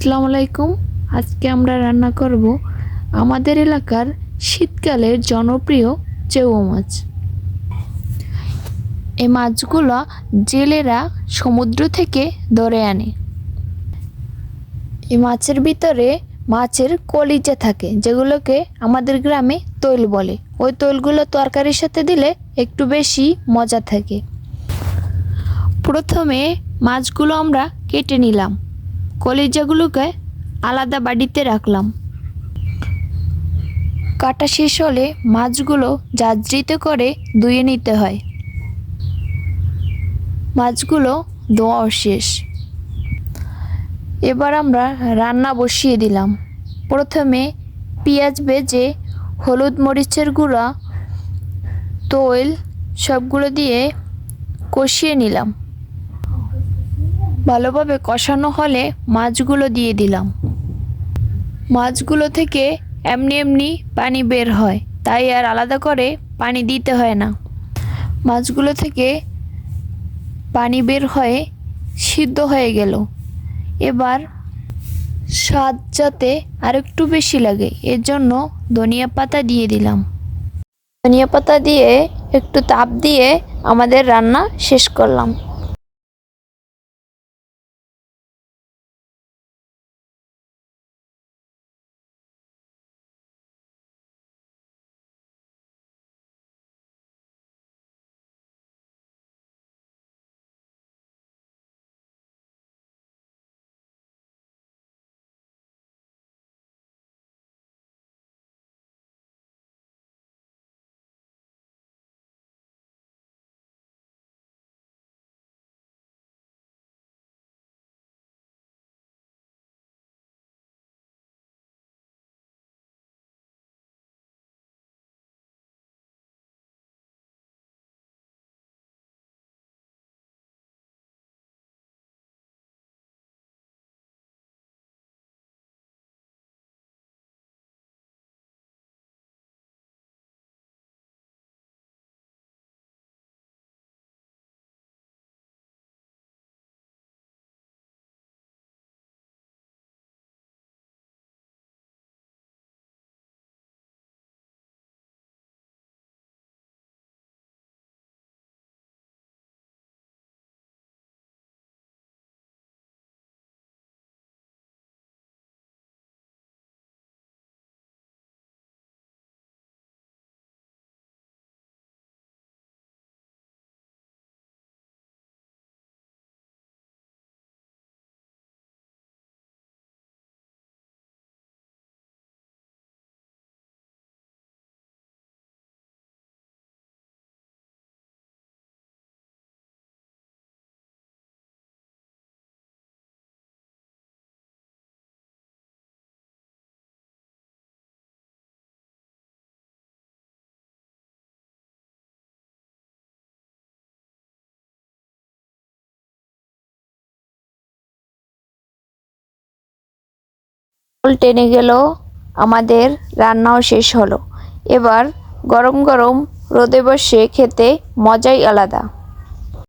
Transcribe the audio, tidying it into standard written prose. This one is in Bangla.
আসসালামু আলাইকুম। আজকে আমরা রান্না করব আমাদের এলাকার শীতকালের জনপ্রিয় চেউয়া মাছ। এই মাছগুলো জেলেরা সমুদ্র থেকে ধরে আনে। এই মাছের ভিতরে মাছের কলিজা থাকে, যেগুলোকে আমাদের গ্রামে তৈল বলে। ওই তৈলগুলো তরকারির সাথে দিলে একটু বেশি মজা থাকে। প্রথমে মাছগুলো আমরা কেটে নিলাম, কলিজাগুলোকে আলাদা বাটিতে রাখলাম। কাটা শেষ হলে মাছগুলো ঝাঁঝরিতে করে ধুয়ে নিতে হয়। মাছগুলো ধোয়া শেষ, এবার আমরা রান্না বসিয়ে দিলাম। প্রথমে পেঁয়াজ ভেজে হলুদ মরিচের গুঁড়া, তৈল সবগুলো দিয়ে কষিয়ে নিলাম। ভালোভাবে কষানো হলে মাছগুলো দিয়ে দিলাম। মাছগুলো থেকে এমনি এমনি পানি বের হয়, তাই আর আলাদা করে পানি দিতে হয় না। মাছগুলো থেকে পানি বের হয়ে সিদ্ধ হয়ে গেল। এবার স্বাদ যাতে আরেকটু বেশি লাগে এর জন্য ধনিয়া পাতা দিয়ে দিলাম। ধনিয়া পাতা দিয়ে একটু তাপ দিয়ে আমাদের রান্না শেষ করলাম। টেনে গেল, আমাদের রান্নাও শেষ হলো। এবার গরম গরম রোদে বসে খেতে মজাই আলাদা।